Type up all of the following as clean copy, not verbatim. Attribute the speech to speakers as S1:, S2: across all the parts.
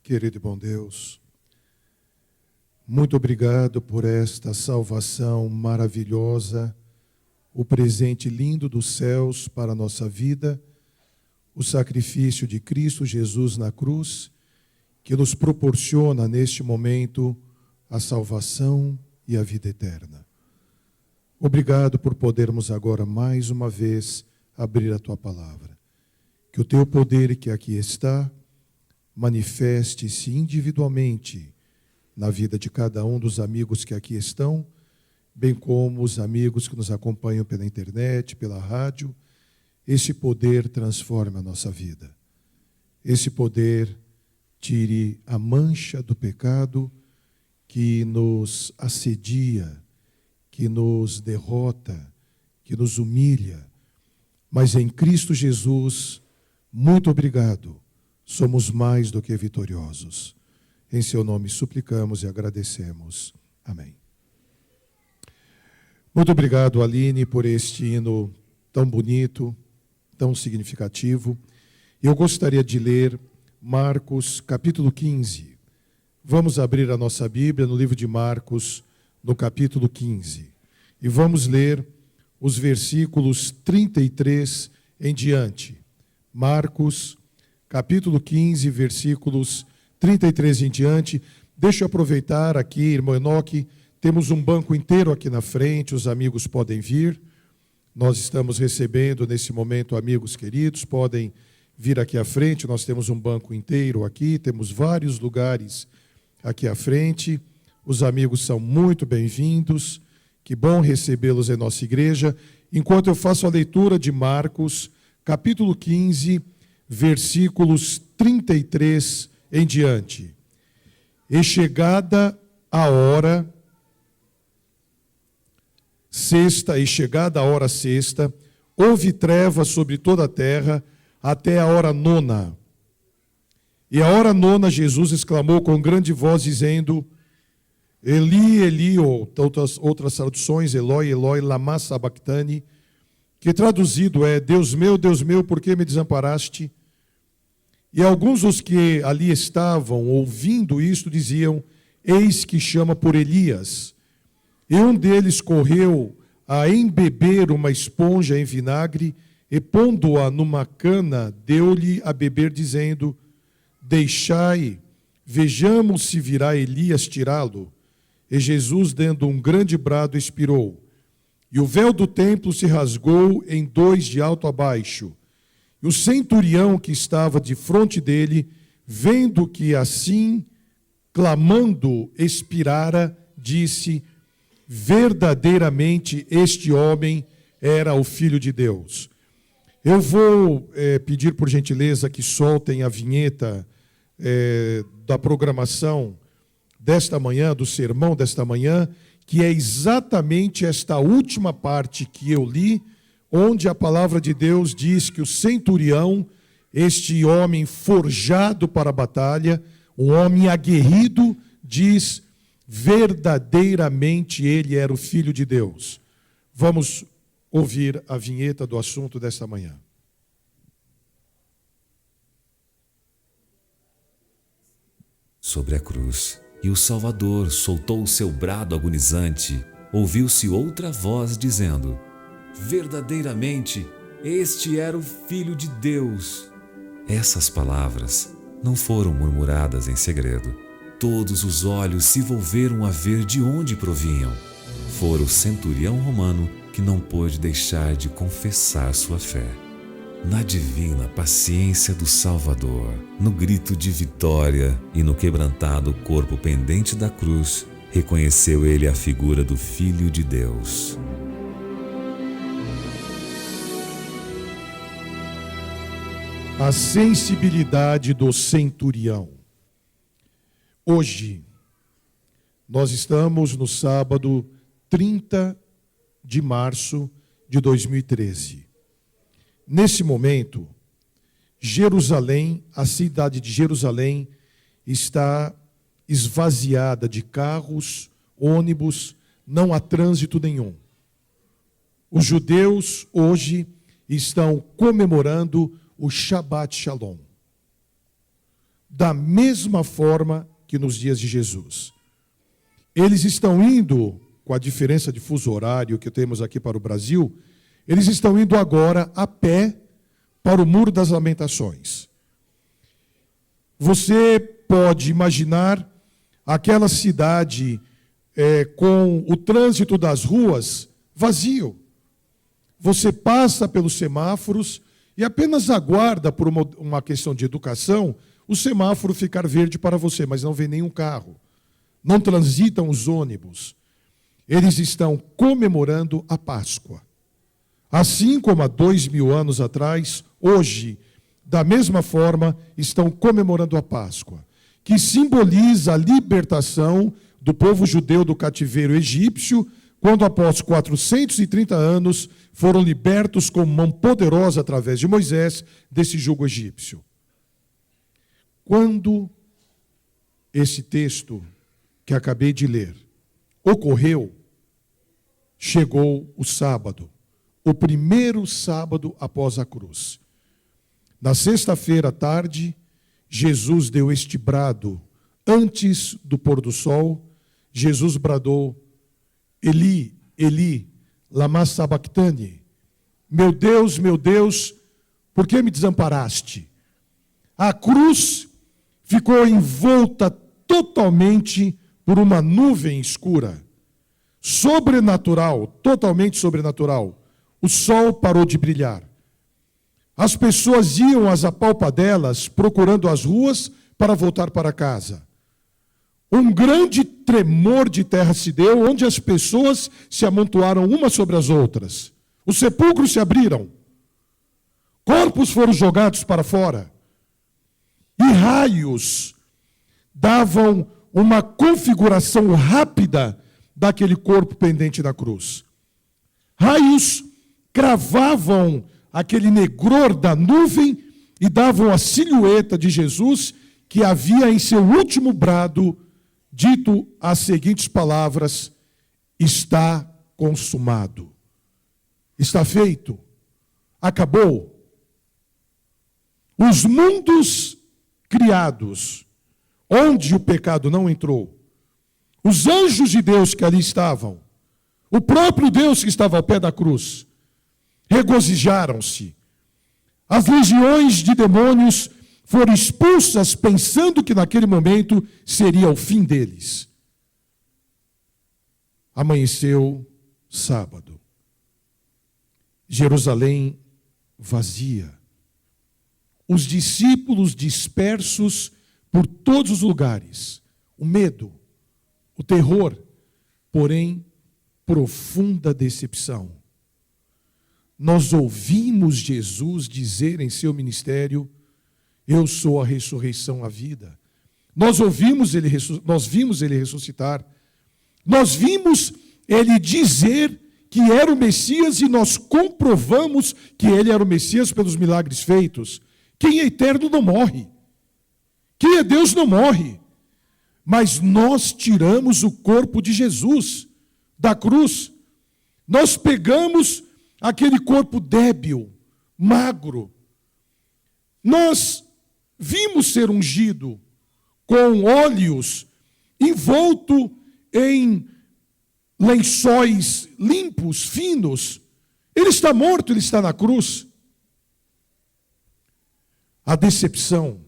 S1: Querido e bom Deus, muito obrigado por esta salvação maravilhosa, o presente lindo dos céus para a nossa vida, o sacrifício de Cristo Jesus na cruz, que nos proporciona neste momento a salvação e a vida eterna. Obrigado por podermos agora mais uma vez abrir a Tua palavra. Que o Teu poder que aqui está manifeste-se individualmente na vida de cada um dos amigos que aqui estão, bem como os amigos que nos acompanham pela internet, pela rádio. Esse poder transforme a nossa vida. Esse poder tire a mancha do pecado que nos assedia, que nos derrota, que nos humilha. Mas em Cristo Jesus, muito obrigado. Somos mais do que vitoriosos. Em seu nome suplicamos e agradecemos. Amém. Muito obrigado, Aline, por este hino tão bonito, tão significativo. Eu gostaria de ler Marcos, capítulo 15. Vamos abrir a nossa Bíblia no livro de Marcos, no capítulo 15. E vamos ler os versículos 33 em diante. Marcos, capítulo 15, versículos 33 em diante. Deixa eu aproveitar aqui, irmão Enoque, temos um banco inteiro aqui na frente, os amigos podem vir. Nós estamos recebendo nesse momento amigos queridos, podem vir aqui à frente. Nós temos um banco inteiro aqui, temos vários lugares aqui à frente. Os amigos são muito bem-vindos. Que bom recebê-los em nossa igreja. Enquanto eu faço a leitura de Marcos, capítulo 15, versículos 33 em diante. E chegada a hora sexta, houve trevas sobre toda a terra, até a hora nona. E a hora nona, Jesus exclamou com grande voz, dizendo: Eli, Eli, ou outras traduções, Eloi, Eloi, lama sabachthani, que traduzido é: Deus meu, por que me desamparaste? E alguns dos que ali estavam, ouvindo isto, diziam: Eis que chama por Elias. E um deles correu a embeber uma esponja em vinagre, e pondo-a numa cana, deu-lhe a beber, dizendo: Deixai, vejamos se virá Elias tirá-lo. E Jesus, dando um grande brado, expirou. E o véu do templo se rasgou em dois de alto a baixo. E o centurião que estava de frente dele, vendo que assim, clamando, expirara, disse: verdadeiramente este homem era o Filho de Deus. Eu vou pedir por gentileza que soltem a vinheta da programação desta manhã, do sermão desta manhã, que é exatamente esta última parte que eu li, onde a palavra de Deus diz que o centurião, este homem forjado para a batalha, um homem aguerrido, diz: verdadeiramente ele era o Filho de Deus. Vamos ouvir a vinheta do assunto desta manhã.
S2: Sobre a cruz, e o Salvador soltou o seu brado agonizante, ouviu-se outra voz dizendo: verdadeiramente, este era o Filho de Deus. Essas palavras não foram murmuradas em segredo. Todos os olhos se volveram a ver de onde provinham. Fora o centurião romano que não pôde deixar de confessar sua fé. Na divina paciência do Salvador, no grito de vitória e no quebrantado corpo pendente da cruz, reconheceu ele a figura do Filho de Deus.
S1: A sensibilidade do centurião. Hoje, nós estamos no sábado 30 de março de 2013. Nesse momento, Jerusalém, a cidade de Jerusalém, está esvaziada de carros, ônibus, não há trânsito nenhum. Os judeus hoje estão comemorando o Shabbat Shalom. da mesma forma que nos dias de Jesus. Eles estão indo, com a diferença de fuso horário que temos aqui para o Brasil, eles estão indo agora a pé para o Muro das Lamentações. Você pode imaginar aquela cidade com o trânsito das ruas vazio. Você passa pelos semáforos e apenas aguarda, por uma questão de educação, o semáforo ficar verde para você, mas não vem nenhum carro. Não transitam os ônibus. Eles estão comemorando a Páscoa. Assim como há 2000 anos atrás, hoje, da mesma forma, estão comemorando a Páscoa, que simboliza a libertação do povo judeu do cativeiro egípcio, quando após 430 anos foram libertos com mão poderosa através de Moisés desse jugo egípcio. Quando esse texto que acabei de ler ocorreu, chegou o sábado, o primeiro sábado após a cruz. Na sexta-feira à tarde, Jesus deu este brado. Antes do pôr do sol, Jesus bradou: Eli, Eli, lama sabachthani. Meu Deus, por que me desamparaste? A cruz ficou envolta totalmente por uma nuvem escura, sobrenatural, totalmente sobrenatural. O sol parou de brilhar. As pessoas iam às apalpadelas, procurando as ruas para voltar para casa. Um grande tremor de terra se deu, onde as pessoas se amontoaram umas sobre as outras. Os sepulcros se abriram. Corpos foram jogados para fora. E raios davam uma configuração rápida daquele corpo pendente da cruz. Raios cravavam aquele negror da nuvem e davam a silhueta de Jesus, que havia em seu último brado dito as seguintes palavras: está consumado. Está feito. Acabou. Os mundos criados, onde o pecado não entrou, os anjos de Deus que ali estavam, o próprio Deus que estava ao pé da cruz, regozijaram-se. As legiões de demônios foram expulsas, pensando que naquele momento seria o fim deles. Amanheceu sábado. Jerusalém vazia. Os discípulos dispersos por todos os lugares. O medo, o terror, porém, profunda decepção. Nós ouvimos Jesus dizer em seu ministério: eu sou a ressurreição, a vida. Nós vimos ele ressuscitar. Nós vimos ele dizer que era o Messias e nós comprovamos que ele era o Messias pelos milagres feitos. Quem é eterno não morre. Quem é Deus não morre. Mas nós tiramos o corpo de Jesus da cruz. Nós pegamos aquele corpo débil, magro. Nós vimos ser ungido com óleos, envolto em lençóis limpos, finos. Ele está morto, ele está na cruz. A decepção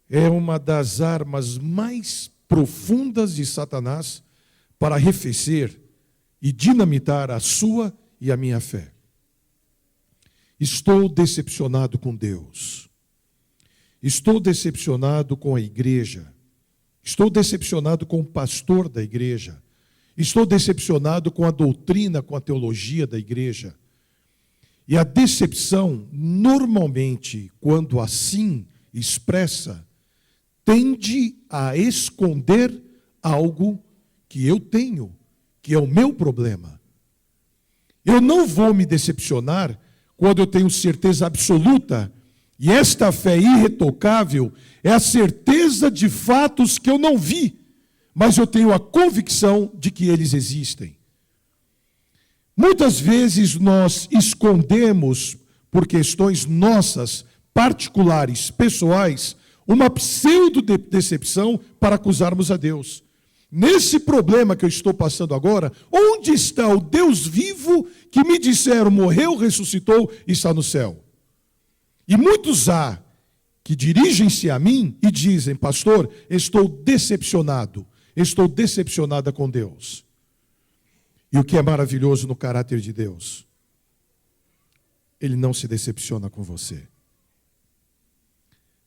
S1: é uma das armas mais profundas de Satanás para arrefecer e dinamitar a sua e a minha fé. Estou decepcionado com Deus. Estou decepcionado com a igreja. Estou decepcionado com o pastor da igreja. Estou decepcionado com a doutrina, com a teologia da igreja. E a decepção, normalmente, quando assim expressa, tende a esconder algo que eu tenho, que é o meu problema. Eu não vou me decepcionar quando eu tenho certeza absoluta, e esta fé irretocável é a certeza de fatos que eu não vi, mas eu tenho a convicção de que eles existem. Muitas vezes nós escondemos, por questões nossas, particulares, pessoais, uma pseudo-decepção para acusarmos a Deus. Nesse problema que eu estou passando agora, onde está o Deus vivo que me disseram morreu, ressuscitou e está no céu? E muitos há que dirigem-se a mim e dizem: pastor, estou decepcionado, estou decepcionada com Deus. E o que é maravilhoso no caráter de Deus? Ele não se decepciona com você.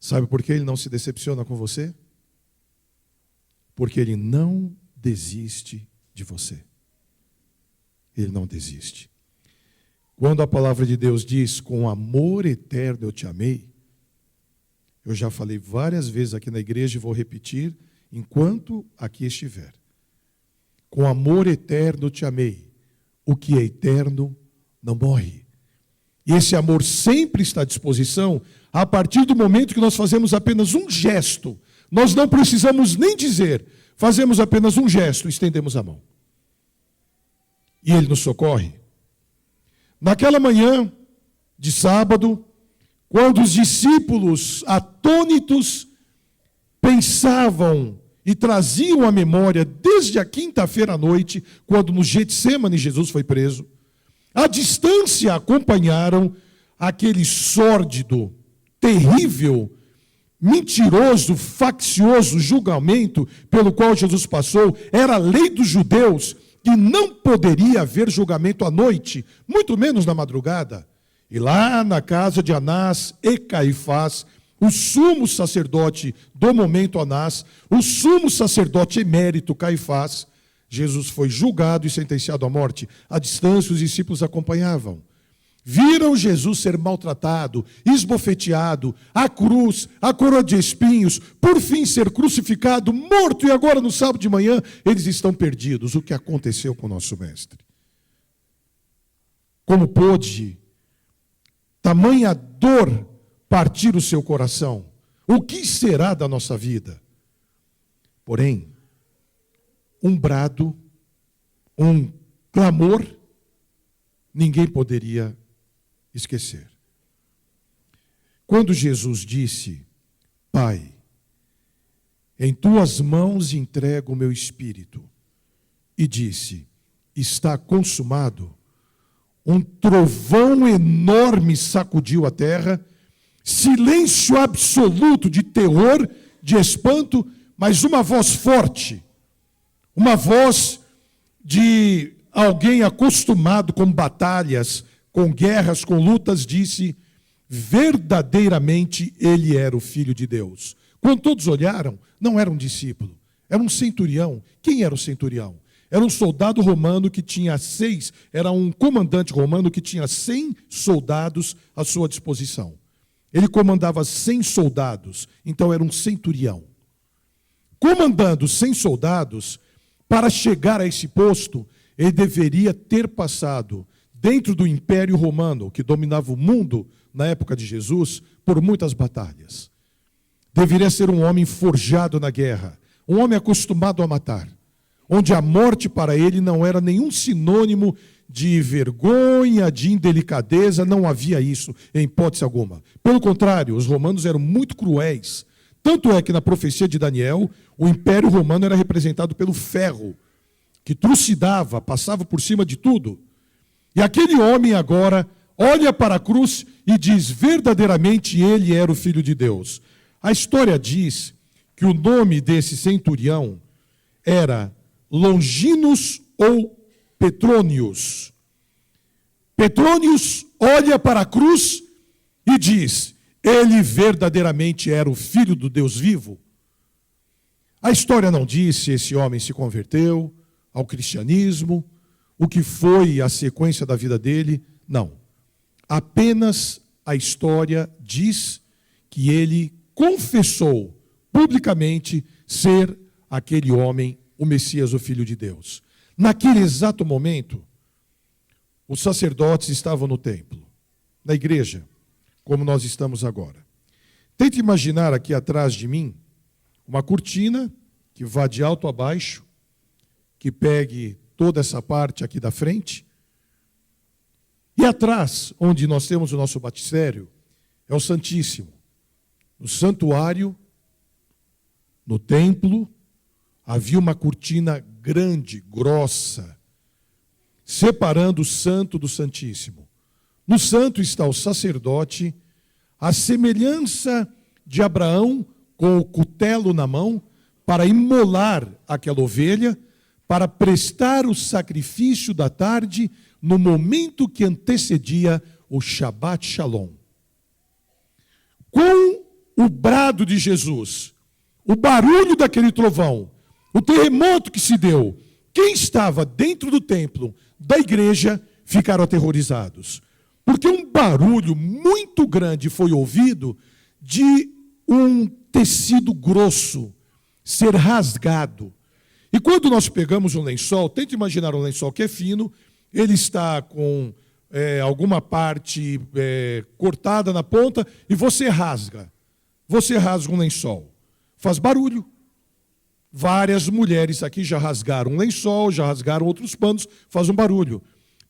S1: Sabe por que ele não se decepciona com você? Porque ele não desiste de você. Ele não desiste. Quando a palavra de Deus diz: com amor eterno eu te amei, eu já falei várias vezes aqui na igreja e vou repetir enquanto aqui estiver. Com amor eterno eu te amei. O que é eterno não morre. E esse amor sempre está à disposição a partir do momento que nós fazemos apenas um gesto. Nós não precisamos nem dizer, fazemos apenas um gesto, estendemos a mão. E ele nos socorre. Naquela manhã de sábado, quando os discípulos atônitos pensavam e traziam à memória desde a quinta-feira à noite, quando no Getsêmani Jesus foi preso, à distância acompanharam aquele sórdido, terrível, mentiroso, faccioso julgamento pelo qual Jesus passou. Era a lei dos judeus que não poderia haver julgamento à noite, muito menos na madrugada. E lá na casa de Anás e Caifás, o sumo sacerdote do momento Anás, o sumo sacerdote emérito Caifás, Jesus foi julgado e sentenciado à morte. À distância os discípulos acompanhavam. Viram Jesus ser maltratado, esbofeteado, a cruz, a coroa de espinhos, por fim ser crucificado, morto, e agora no sábado de manhã eles estão perdidos. O que aconteceu com o nosso mestre? Como pôde tamanha dor partir o seu coração? O que será da nossa vida? Porém, um brado, um clamor, ninguém poderia esquecer. Quando Jesus disse: Pai, em tuas mãos entrego o meu espírito, e disse: está consumado, um trovão enorme sacudiu a terra, silêncio absoluto de terror, de espanto, mas uma voz forte, uma voz de alguém acostumado com batalhas, com guerras, com lutas, disse: verdadeiramente ele era o Filho de Deus. Quando todos olharam, não era um discípulo, era um centurião. Quem era o centurião? Era um soldado romano que tinha era um comandante romano que tinha 100 soldados à sua disposição. Ele comandava 100 soldados, então era um centurião. Comandando 100 soldados, para chegar a esse posto, ele deveria ter passado dentro do Império Romano, que dominava o mundo na época de Jesus, por muitas batalhas. Deveria ser um homem forjado na guerra, um homem acostumado a matar, onde a morte para ele não era nenhum sinônimo de vergonha, de indelicadeza, não havia isso em hipótese alguma. Pelo contrário, os romanos eram muito cruéis. Tanto é que na profecia de Daniel, o Império Romano era representado pelo ferro, que trucidava, passava por cima de tudo. E aquele homem agora olha para a cruz e diz: verdadeiramente ele era o Filho de Deus. A história diz que o nome desse centurião era Longinus ou Petrônios. Petrônios olha para a cruz e diz: ele verdadeiramente era o Filho do Deus vivo. A história não diz se esse homem se converteu ao cristianismo, o que foi a sequência da vida dele, não. Apenas a história diz que ele confessou publicamente ser aquele homem, o Messias, o Filho de Deus. Naquele exato momento, os sacerdotes estavam no templo, na igreja, como nós estamos agora. Tente imaginar aqui atrás de mim uma cortina que vá de alto a baixo, que pegue toda essa parte aqui da frente. E atrás, onde nós temos o nosso batistério, é o Santíssimo. No santuário No templo havia uma cortina grande, grossa, separando o santo do santíssimo. No santo está o sacerdote, à semelhança de Abraão, com o cutelo na mão, para imolar aquela ovelha, para prestar o sacrifício da tarde, no momento que antecedia o Shabbat Shalom. Com o brado de Jesus, o barulho daquele trovão, o terremoto que se deu, quem estava dentro do templo, da igreja, ficaram aterrorizados. Porque um barulho muito grande foi ouvido de um tecido grosso ser rasgado. E quando nós pegamos um lençol, tente imaginar um lençol que é fino, ele está com alguma parte cortada na ponta e você rasga. Você rasga um lençol. Faz barulho. Várias mulheres aqui já rasgaram um lençol, já rasgaram outros panos, faz um barulho.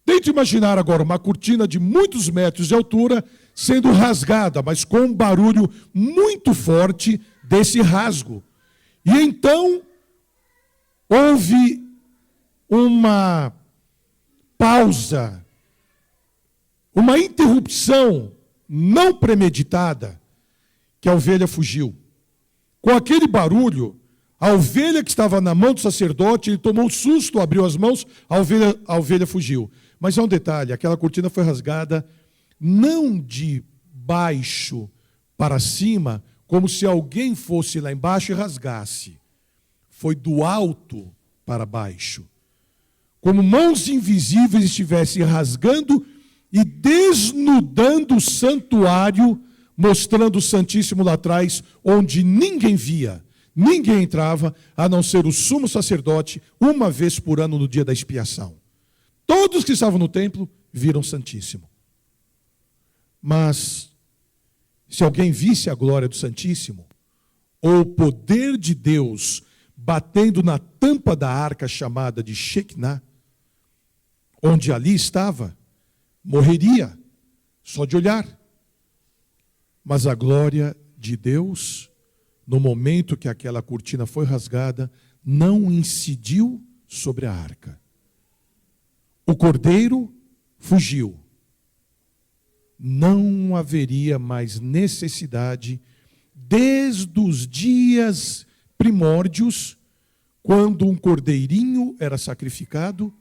S1: Tente imaginar agora uma cortina de muitos metros de altura sendo rasgada, mas com um barulho muito forte desse rasgo. E então houve uma pausa, uma interrupção não premeditada, que a ovelha fugiu. Com aquele barulho, a ovelha que estava na mão do sacerdote, ele tomou um susto, abriu as mãos, a ovelha fugiu. Mas há um detalhe, aquela cortina foi rasgada não de baixo para cima, como se alguém fosse lá embaixo e rasgasse. Foi do alto para baixo. Como mãos invisíveis estivessem rasgando e desnudando o santuário, mostrando o Santíssimo lá atrás, onde ninguém via, ninguém entrava, a não ser o sumo sacerdote, uma vez por ano no dia da expiação. Todos que estavam no templo viram o Santíssimo. Mas, se alguém visse a glória do Santíssimo, ou o poder de Deus batendo na tampa da arca chamada de Shekinah, onde ali estava, morreria, só de olhar. Mas a glória de Deus, no momento que aquela cortina foi rasgada, não incidiu sobre a arca. O cordeiro fugiu. Não haveria mais necessidade, desde os dias primórdios, quando um cordeirinho era sacrificado,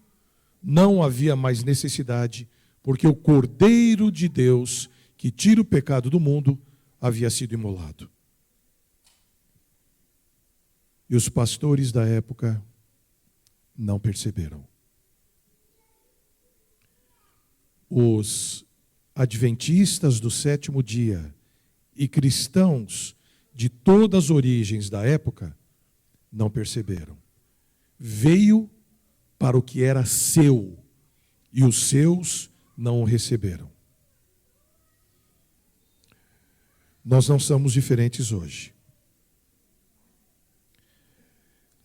S1: não havia mais necessidade, porque o Cordeiro de Deus, que tira o pecado do mundo, havia sido imolado. E os pastores da época não perceberam. Os adventistas do sétimo dia e cristãos de todas as origens da época não perceberam. Veio para o que era seu, e os seus não o receberam. Nós não somos diferentes hoje.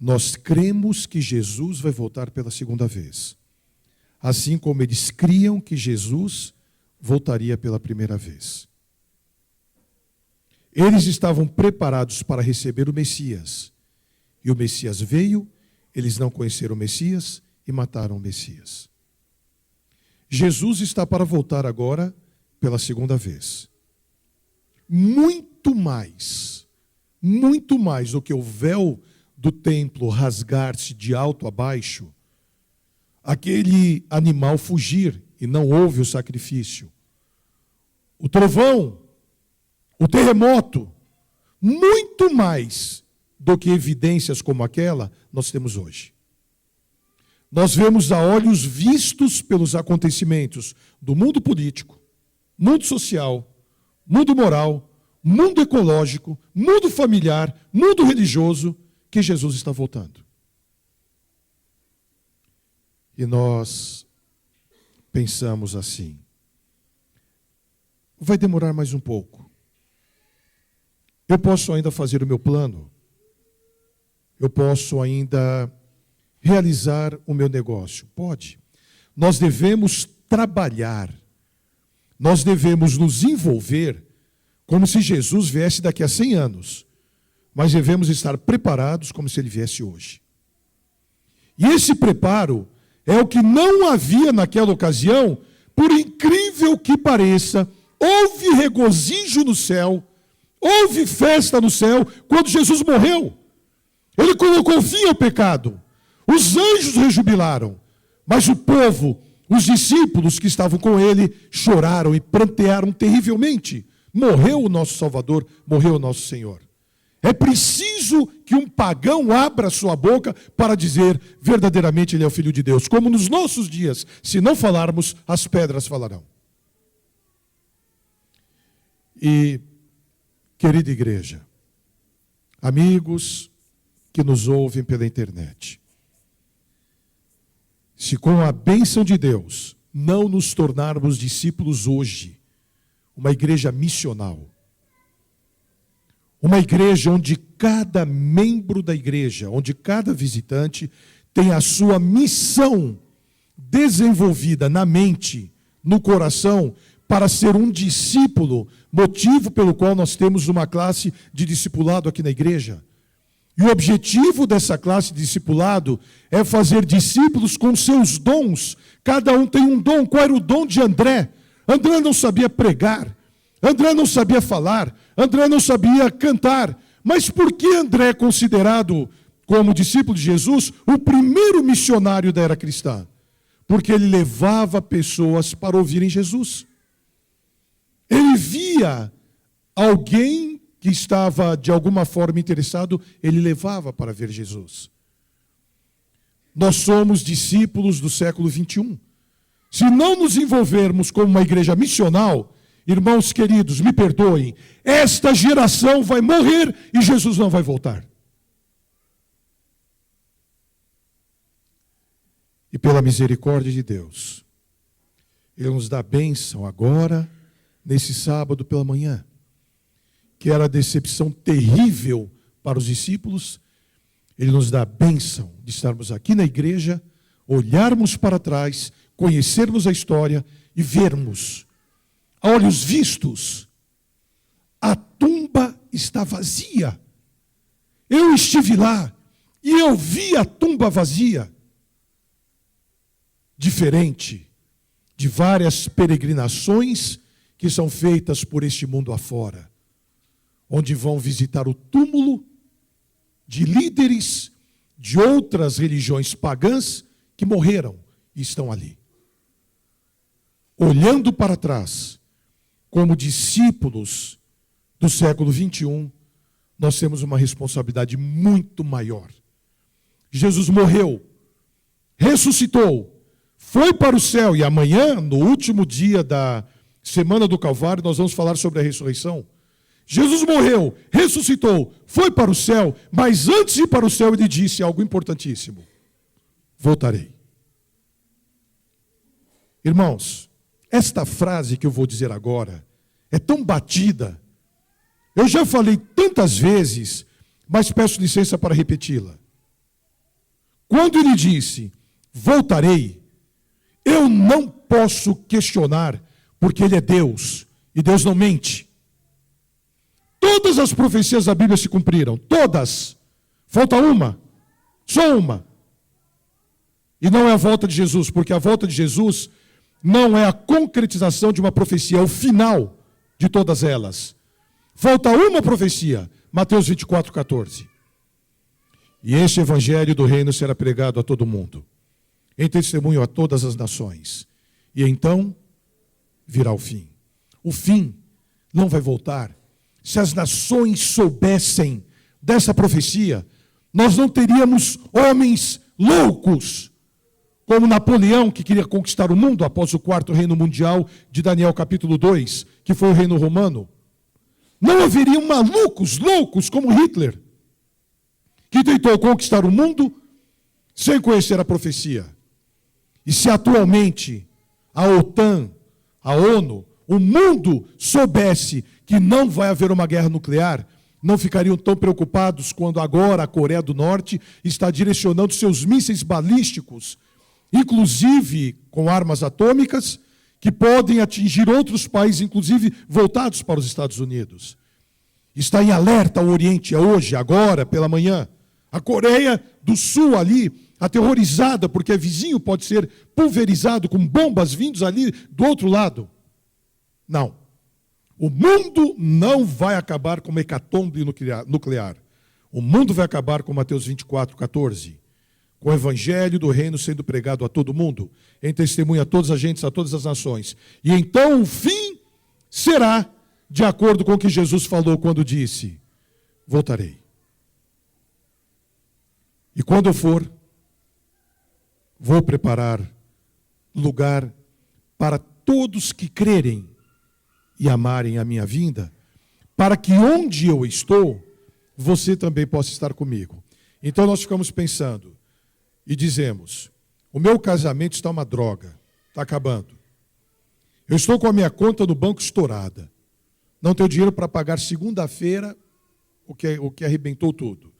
S1: Nós cremos que Jesus vai voltar pela segunda vez, assim como eles criam que Jesus voltaria pela primeira vez. Eles estavam preparados para receber o Messias, e o Messias veio, eles não conheceram o Messias e mataram o Messias. Jesus está para voltar agora pela segunda vez. Muito mais do que o véu do templo rasgar-se de alto a baixo, aquele animal fugir e não houve o sacrifício, o trovão, o terremoto, muito mais do que evidências como aquela nós temos hoje. Nós vemos a olhos vistos pelos acontecimentos do mundo político, mundo social, mundo moral, mundo ecológico, mundo familiar, mundo religioso, que Jesus está voltando. E nós pensamos assim: vai demorar mais um pouco. Eu posso ainda fazer o meu plano. Eu posso ainda realizar o meu negócio. Pode. Nós devemos trabalhar. Nós devemos nos envolver como se Jesus viesse daqui a 100 anos. mas devemos estar preparados como se ele viesse hoje. E esse preparo é o que não havia naquela ocasião, por incrível que pareça. Houve regozijo no céu, houve festa no céu quando Jesus morreu. Ele colocou fim ao pecado. Os anjos rejubilaram, mas o povo, os discípulos que estavam com ele, choraram e prantearam terrivelmente. Morreu o nosso Salvador, morreu o nosso Senhor. É preciso que um pagão abra sua boca para dizer verdadeiramente ele é o Filho de Deus. Como nos nossos dias, se não falarmos, as pedras falarão. E, querida igreja, amigos que nos ouvem pela internet, se com a bênção de Deus não nos tornarmos discípulos hoje, uma igreja missional, uma igreja onde cada membro da igreja, onde cada visitante tem a sua missão desenvolvida na mente, no coração, para ser um discípulo, motivo pelo qual nós temos uma classe de discipulado aqui na igreja. E o objetivo dessa classe de discipulado é fazer discípulos com seus dons. Cada um tem um dom. Qual era o dom de André? André não sabia pregar, André não sabia falar, André não sabia cantar. Mas por que André é considerado, como discípulo de Jesus, o primeiro missionário da era cristã? Porque ele levava pessoas para ouvirem Jesus. Ele via alguém que estava de alguma forma interessado, ele levava para ver Jesus. Nós somos discípulos do século 21. Se não nos envolvermos como uma igreja missional, irmãos queridos, me perdoem, esta geração vai morrer e Jesus não vai voltar. E pela misericórdia de Deus, Ele nos dá bênção agora, nesse sábado pela manhã, que era a decepção terrível para os discípulos. Ele nos dá a bênção de estarmos aqui na igreja, olharmos para trás, conhecermos a história e vermos, a olhos vistos, a tumba está vazia. Eu estive lá e eu vi a tumba vazia. Diferente de várias peregrinações que são feitas por este mundo afora, onde vão visitar o túmulo de líderes de outras religiões pagãs que morreram e estão ali. Olhando para trás, como discípulos do século 21, nós temos uma responsabilidade muito maior. Jesus morreu, ressuscitou, foi para o céu, e amanhã, no último dia da Semana do Calvário, nós vamos falar sobre a ressurreição. Jesus morreu, ressuscitou, foi para o céu, mas antes de ir para o céu ele disse algo importantíssimo: voltarei. Irmãos, esta frase que eu vou dizer agora é tão batida, eu já falei tantas vezes, mas peço licença para repeti-la. Quando ele disse, voltarei, eu não posso questionar, porque ele é Deus, e Deus não mente. Todas as profecias da Bíblia se cumpriram, todas. Falta uma, só uma. E não é a volta de Jesus, porque a volta de Jesus não é a concretização de uma profecia, é o final de todas elas. Falta uma profecia, Mateus 24:14. E este evangelho do reino será pregado a todo mundo, em testemunho a todas as nações. E então virá o fim. O fim não vai voltar. Se as nações soubessem dessa profecia, nós não teríamos homens loucos, como Napoleão, que queria conquistar o mundo após o 4º reino mundial de Daniel capítulo 2, que foi o reino romano. Não haveriam malucos, loucos, como Hitler, que tentou conquistar o mundo sem conhecer a profecia. E se atualmente a OTAN, a ONU, o mundo soubesse que não vai haver uma guerra nuclear, não ficariam tão preocupados quando agora a Coreia do Norte está direcionando seus mísseis balísticos, inclusive com armas atômicas, que podem atingir outros países, inclusive voltados para os Estados Unidos. Está em alerta o Oriente, é hoje, agora, pela manhã. A Coreia do Sul ali, aterrorizada, porque vizinho pode ser pulverizado com bombas vindos ali do outro lado. Não. O mundo não vai acabar com uma hecatombe nuclear. O mundo vai acabar com Mateus 24:14. Com o evangelho do reino sendo pregado a todo mundo, em testemunho a todas as gentes, a todas as nações. E então o fim será de acordo com o que Jesus falou quando disse: voltarei. E quando eu for, vou preparar lugar para todos que crerem e amarem a minha vinda, para que onde eu estou, você também possa estar comigo. Então nós ficamos pensando e dizemos: o meu casamento está uma droga, está acabando. Eu estou com a minha conta no banco estourada. Não tenho dinheiro para pagar segunda-feira o que arrebentou tudo.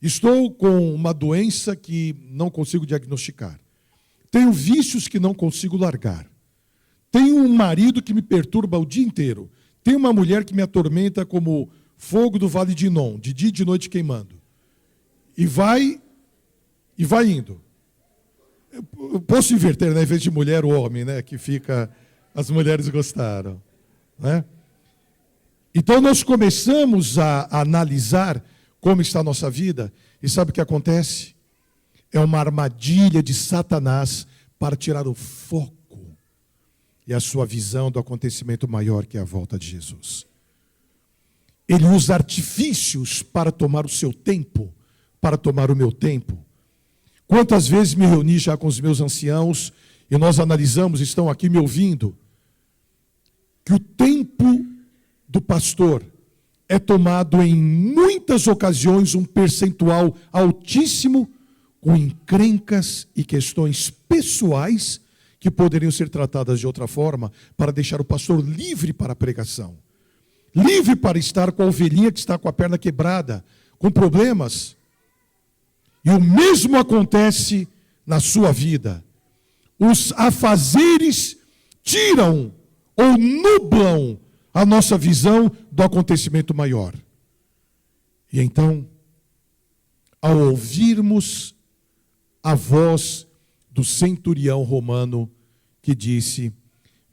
S1: Estou com uma doença que não consigo diagnosticar. Tenho vícios que não consigo largar. Tenho um marido que me perturba o dia inteiro. Tenho uma mulher que me atormenta como fogo do vale de Inom, de dia e de noite queimando. E vai indo. Eu posso inverter, né? Em vez de mulher, o homem, né? Que fica, as mulheres gostaram, né? Então nós começamos a analisar como está a nossa vida, e sabe o que acontece? É uma armadilha de Satanás para tirar o foco e a sua visão do acontecimento maior que é a volta de Jesus. Ele usa artifícios para tomar o seu tempo, para tomar o meu tempo. Quantas vezes me reuni já com os meus anciãos e nós analisamos, estão aqui me ouvindo, que o tempo do pastor é tomado em muitas ocasiões um percentual altíssimo com encrencas e questões pessoais que poderiam ser tratadas de outra forma para deixar o pastor livre para a pregação. Livre para estar com a ovelhinha que está com a perna quebrada, com problemas. E o mesmo acontece na sua vida. Os afazeres tiram ou nublam a nossa visão do acontecimento maior. E então, ao ouvirmos a voz do centurião romano que disse: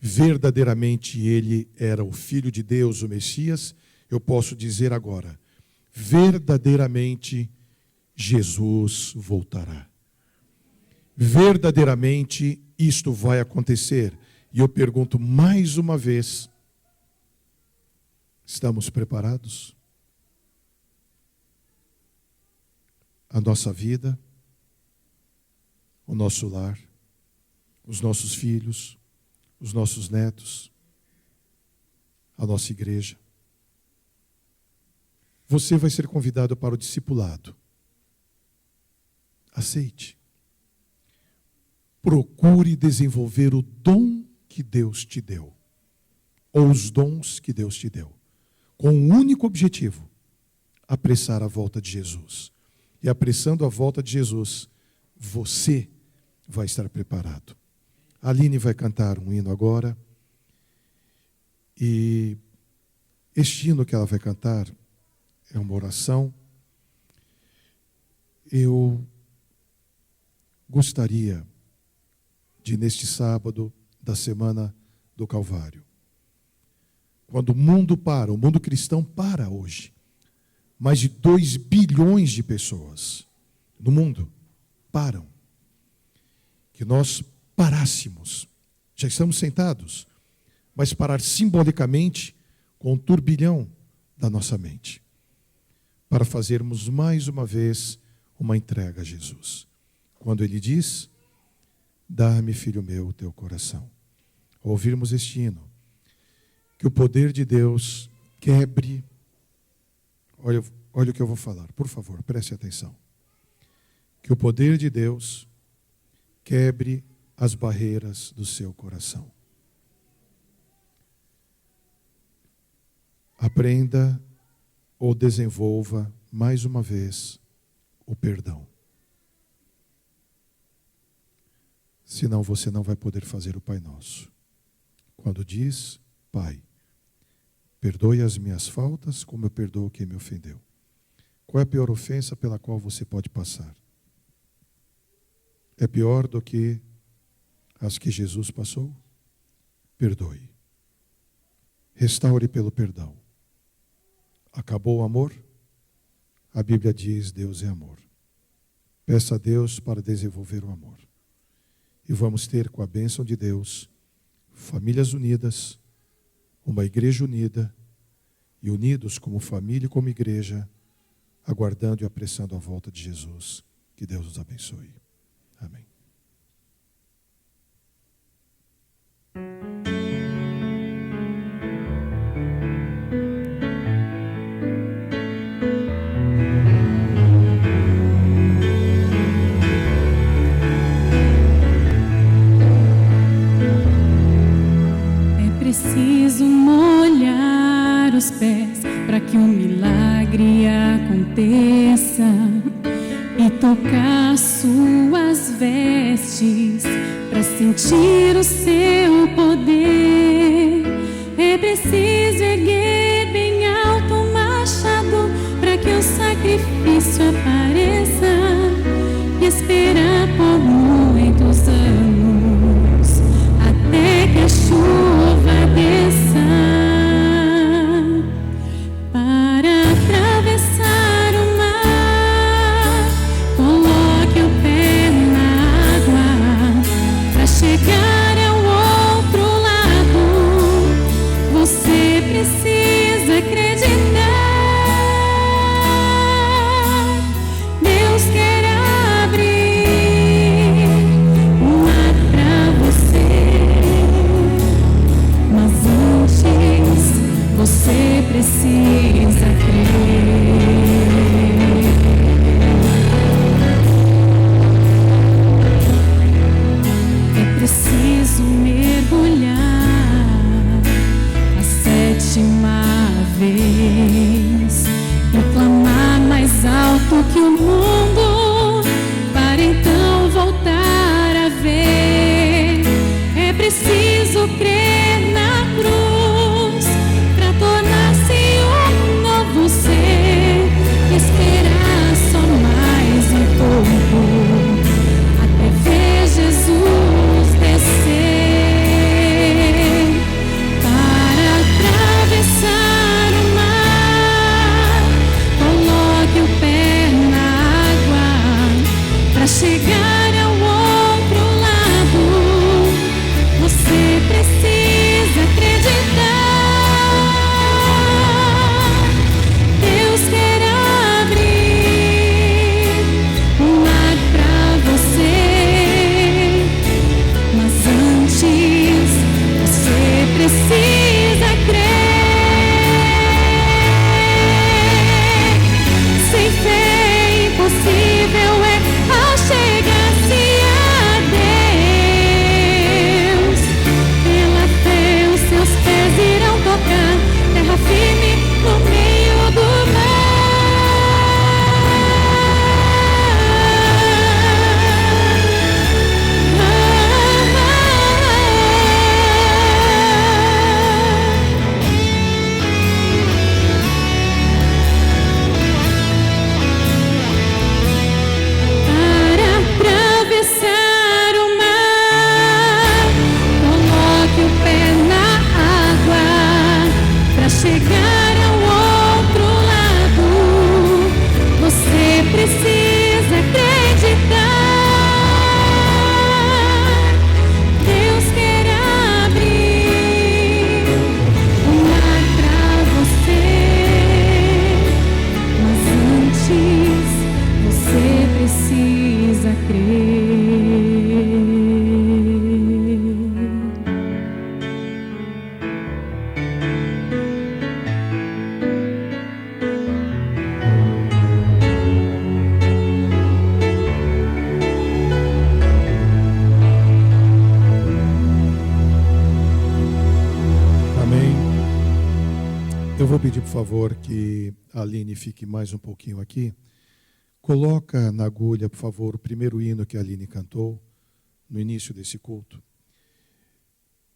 S1: verdadeiramente ele era o Filho de Deus, o Messias, eu posso dizer agora: verdadeiramente Jesus voltará. Verdadeiramente isto vai acontecer. E eu pergunto mais uma vez: estamos preparados? A nossa vida, o nosso lar, os nossos filhos, os nossos netos, a nossa igreja. Você vai ser convidado para o discipulado. Aceite. Procure desenvolver o dom que Deus te deu, ou os dons que Deus te deu, com um único objetivo: apressar a volta de Jesus. E apressando a volta de Jesus, você vai estar preparado. A Aline vai cantar um hino agora. E este hino que ela vai cantar é uma oração. Eu gostaria de, neste sábado da Semana do Calvário, quando o mundo para, o mundo cristão para hoje, mais de 2 bilhões de pessoas no mundo param, que nós parássemos, já estamos sentados, mas parar simbolicamente com o turbilhão da nossa mente, para fazermos mais uma vez uma entrega a Jesus. Quando Ele diz: dá-me, filho meu, o teu coração. Ao ouvirmos este hino, que o poder de Deus quebre. Olha o que eu vou falar, por favor, preste atenção. Que o poder de Deus quebre as barreiras do seu coração. Aprenda ou desenvolva mais uma vez o perdão. Senão você não vai poder fazer o Pai Nosso. Quando diz: Pai, Perdoe as minhas faltas, como eu perdoo quem me ofendeu. Qual é a pior ofensa pela qual você pode passar? É pior do que as que Jesus passou? Perdoe. Restaure pelo perdão. Acabou o amor? A Bíblia diz: Deus é amor. Peça a Deus para desenvolver o amor. E vamos ter, com a bênção de Deus, famílias unidas, uma igreja unida, e unidos como família e como igreja, aguardando e apressando a volta de Jesus. Que Deus nos abençoe. Amém.
S3: Preciso molhar os pés para que um milagre aconteça e tocar suas vestes para sentir o seu poder. É preciso erguer bem alto o machado para que o sacrifício apareça e esperar por muitos anos até que a chuva desça. Para atravessar o mar, coloque o pé na água. Para chegar ao outro lado, você precisa acreditar. Deus quer abrir o mar para você, mas antes você precisa crer. É preciso mergulhar a sétima vez e clamar mais alto que o mundo, para então voltar a ver. É preciso crer na cruz para tornar-se um novo ser, esperar só mais um pouco até ver Jesus descer. Para atravessar o mar, coloque o pé na água. Para chegar ao outro lado, você precisa acreditar. Deus quer abrir o mar para você, mas antes você precisa crer. Sem fé impossível é achegar-se a Deus. Pela fé os seus pés irão tocar terra firme no meio do mar. Para atravessar o mar, coloque o pé na água. Para chegar ao outro lado, você precisa acreditar. Deus quer abrir o mar para você, mas antes você precisa crer.
S1: Amém. Eu vou pedir, por favor, que a Aline fique mais um pouquinho aqui. Coloca na agulha, por favor, o primeiro hino que a Aline cantou no início desse culto.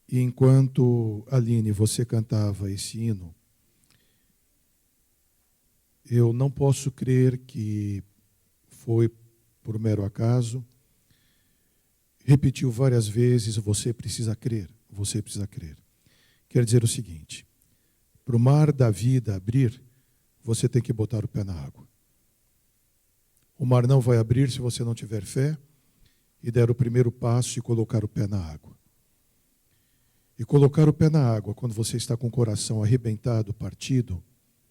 S1: E enquanto, Aline, você cantava esse hino, eu não posso crer que foi por mero acaso. Repetiu várias vezes, você precisa crer, você precisa crer. Quer dizer o seguinte, para o mar da vida abrir, você tem que botar o pé na água. O mar não vai abrir se você não tiver fé e der o primeiro passo e colocar o pé na água. E colocar o pé na água, quando você está com o coração arrebentado, partido,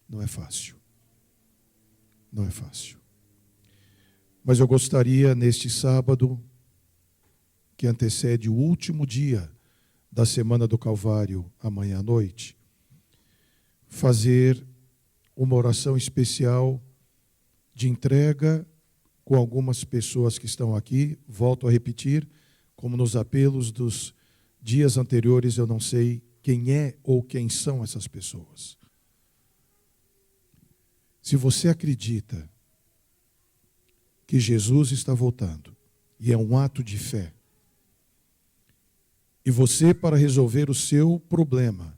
S1: não é fácil. Não é fácil. Mas eu gostaria, neste sábado, que antecede o último dia da Semana do Calvário, amanhã à noite, fazer uma oração especial de entrega com algumas pessoas que estão aqui. Volto a repetir, como nos apelos dos dias anteriores, eu não sei quem é ou quem são essas pessoas. Se você acredita que Jesus está voltando, e é um ato de fé, e você, para resolver o seu problema,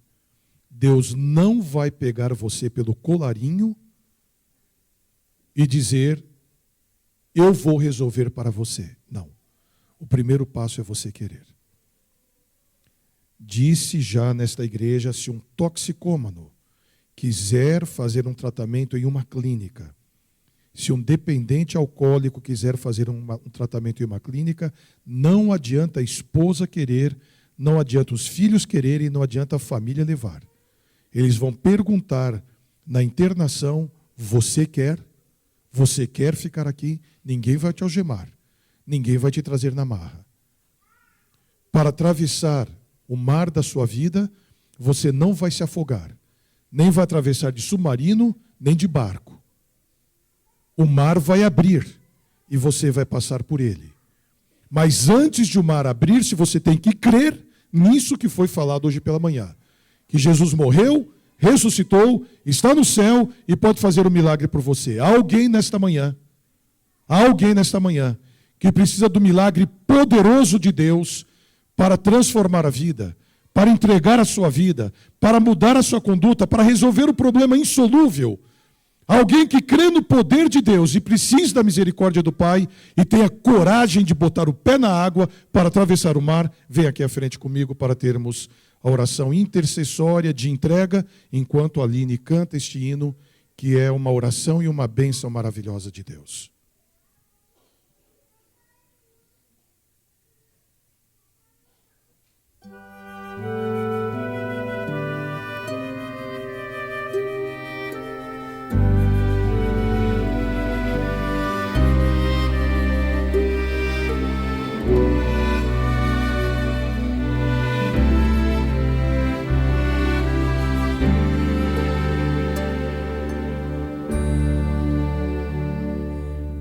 S1: Deus não vai pegar você pelo colarinho e dizer, eu vou resolver para você. Não. O primeiro passo é você querer. Disse já nesta igreja, se um toxicômano quiser fazer um tratamento em uma clínica, se um dependente alcoólico quiser fazer um tratamento em uma clínica, não adianta a esposa querer, não adianta os filhos quererem, não adianta a família levar. Eles vão perguntar na internação, você quer ficar aqui? Ninguém vai te algemar, ninguém vai te trazer na marra. Para atravessar o mar da sua vida, você não vai se afogar, nem vai atravessar de submarino, nem de barco. O mar vai abrir e você vai passar por ele. Mas antes de o mar abrir-se, você tem que crer nisso que foi falado hoje pela manhã. Que Jesus morreu, ressuscitou, está no céu e pode fazer um milagre por você. Há alguém nesta manhã que precisa do milagre poderoso de Deus para transformar a vida, para entregar a sua vida, para mudar a sua conduta, para resolver o problema insolúvel. Alguém que crê no poder de Deus e precisa da misericórdia do Pai e tenha coragem de botar o pé na água para atravessar o mar, vem aqui à frente comigo para termos a oração intercessória de entrega, enquanto a Aline canta este hino, que é uma oração e uma bênção maravilhosa de Deus.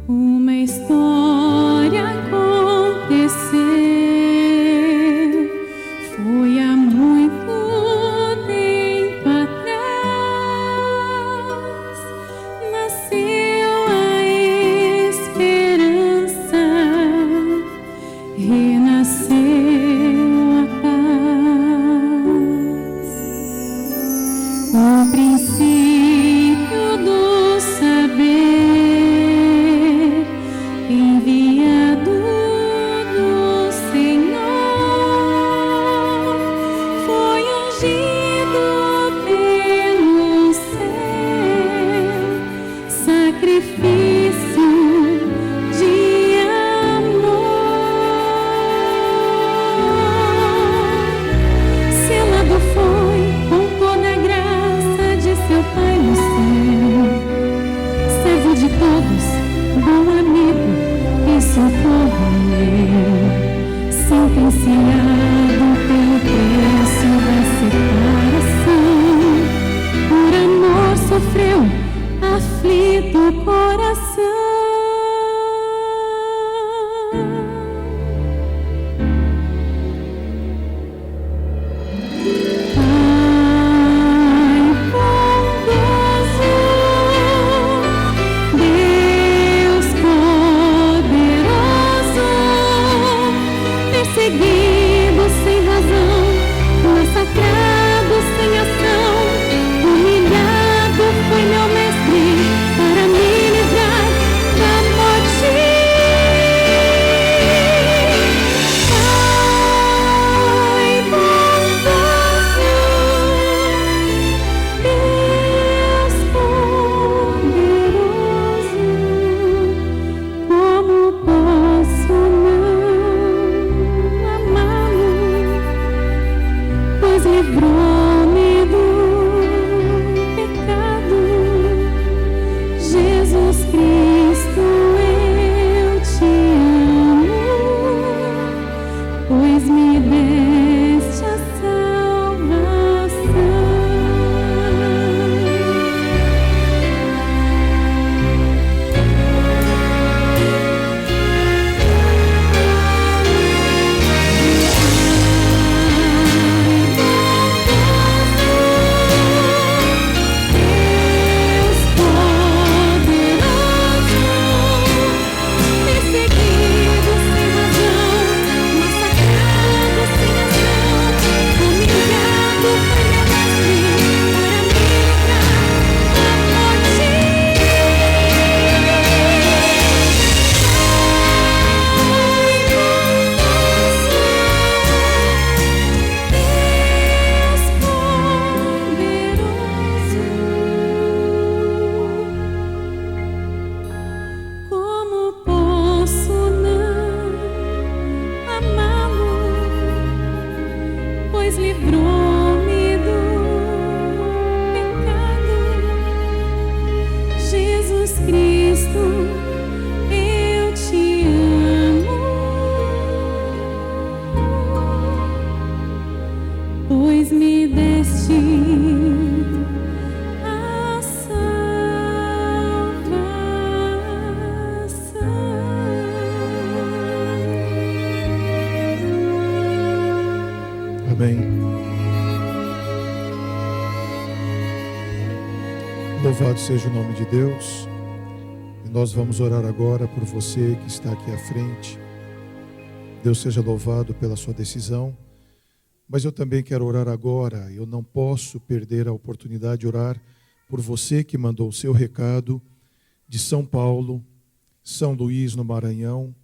S3: Uma história aconteceu, foi há muito tempo atrás, nasceu a esperança, renasceu a paz, o princípio do saber enviado do Senhor, foi ungido pelo céu, sacrifício de amor. Selado foi com toda a graça de seu Pai no céu, servo de todos, bom amigo e socorro meu, sentenciado pelo preço da separação, por amor sofreu, aflito o coração. Pai bondoso, Deus poderoso, perseguido sem razão, massacrado sem ação, humilhado foi meu mestre, Cristo, eu te amo, pois me deste a salvação. Livrou-me do pecado, Jesus Cristo, eu te amo, pois me deste a salvação.
S1: Amém. Louvado seja o nome de Deus. E nós vamos orar agora por você que está aqui à frente. Deus seja louvado pela sua decisão. Mas eu também quero orar agora. Eu não posso perder a oportunidade de orar por você que mandou o seu recado de São Paulo, São Luís no Maranhão,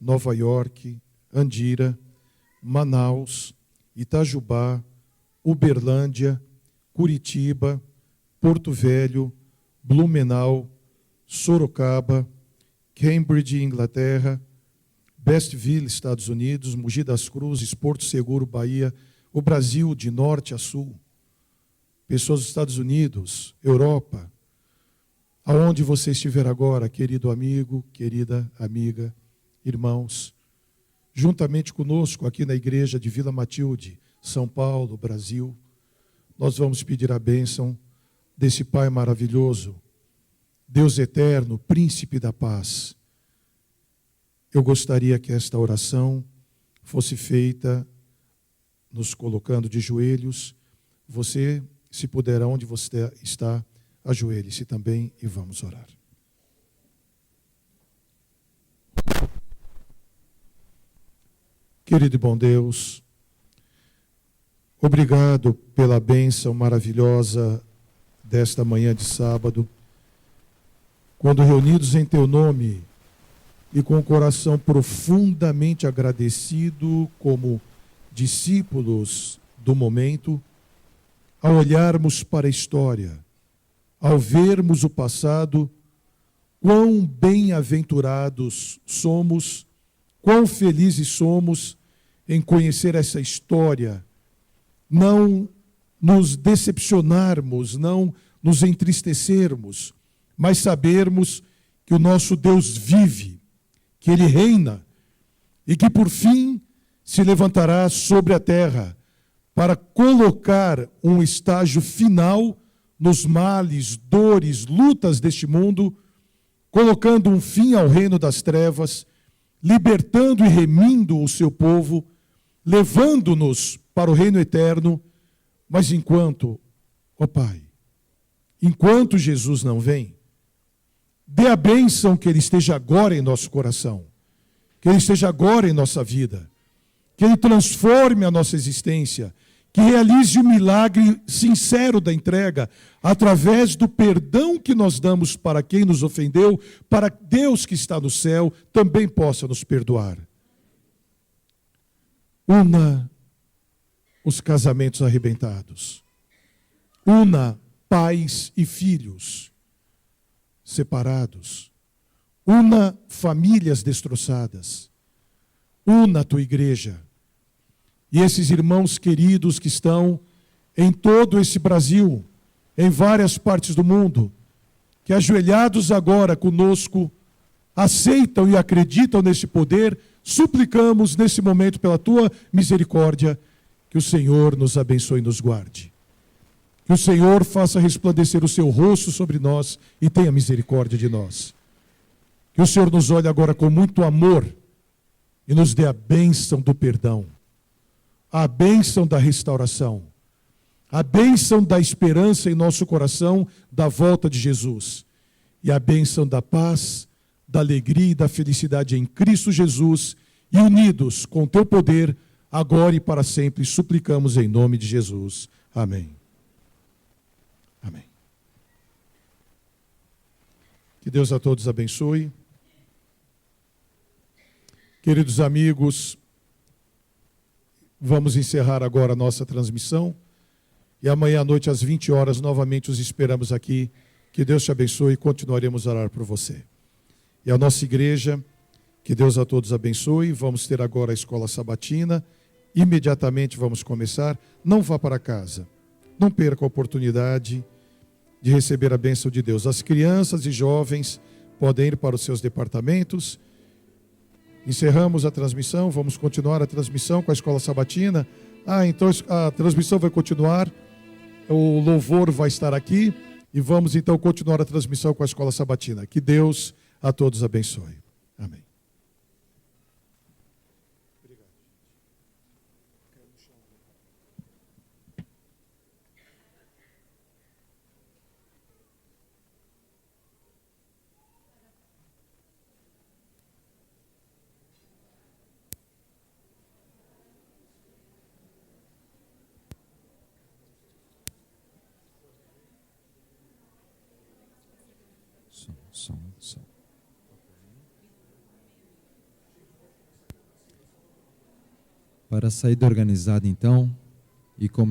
S1: Nova York, Andira, Manaus, Itajubá, Uberlândia, Curitiba, Porto Velho, Blumenau, Sorocaba, Cambridge, Inglaterra, Bestville, Estados Unidos, Mogi das Cruzes, Porto Seguro, Bahia, o Brasil de norte a sul, pessoas dos Estados Unidos, Europa, aonde você estiver agora, querido amigo, querida amiga, irmãos, juntamente conosco aqui na igreja de Vila Matilde, São Paulo, Brasil, nós vamos pedir a bênção desse Pai maravilhoso, Deus eterno, Príncipe da paz. Eu gostaria que esta oração fosse feita nos colocando de joelhos. Você, se puder, onde você está, ajoelhe-se também e vamos orar. Querido e bom Deus, obrigado pela bênção maravilhosa desta manhã de sábado, quando reunidos em Teu nome e com o coração profundamente agradecido como discípulos do momento, ao olharmos para a história, ao vermos o passado, quão bem-aventurados somos, quão felizes somos em conhecer essa história, não nos decepcionarmos, não nos entristecermos, mas sabermos que o nosso Deus vive, que Ele reina e que por fim se levantará sobre a terra para colocar um estágio final nos males, dores, lutas deste mundo, colocando um fim ao reino das trevas, libertando e remindo o seu povo, levando-nos para o reino eterno. Mas enquanto, ó Pai, enquanto Jesus não vem, dê a bênção que Ele esteja agora em nosso coração, que Ele esteja agora em nossa vida, que Ele transforme a nossa existência, que realize o milagre sincero da entrega, através do perdão que nós damos para quem nos ofendeu, para Deus que está no céu também possa nos perdoar. Una os casamentos arrebentados. Una pais e filhos separados. Una famílias destroçadas. Una a tua igreja. E esses irmãos queridos que estão em todo esse Brasil, em várias partes do mundo, que ajoelhados agora conosco, aceitam e acreditam nesse poder, suplicamos nesse momento pela tua misericórdia, que o Senhor nos abençoe e nos guarde. Que o Senhor faça resplandecer o seu rosto sobre nós e tenha misericórdia de nós. Que o Senhor nos olhe agora com muito amor e nos dê a bênção do perdão, a bênção da restauração, a bênção da esperança em nosso coração da volta de Jesus e a bênção da paz, da alegria e da felicidade em Cristo Jesus, e unidos com teu poder, agora e para sempre, suplicamos em nome de Jesus. Amém. Amém. Que Deus a todos abençoe. Queridos amigos, vamos encerrar agora a nossa transmissão e amanhã à noite às 20 horas novamente os esperamos aqui. Que Deus te abençoe e continuaremos a orar por você. E a nossa igreja, que Deus a todos abençoe. Vamos ter agora a escola sabatina. Imediatamente vamos começar. Não vá para casa. Não perca a oportunidade de receber a bênção de Deus. As crianças e jovens podem ir para os seus departamentos. Encerramos a transmissão. Vamos continuar a transmissão com a escola sabatina. Então a transmissão vai continuar. O louvor vai estar aqui. E vamos então continuar a transmissão com a escola sabatina. Que Deus a todos abençoe. Amém.
S4: Som. Para a saída organizada, então, e como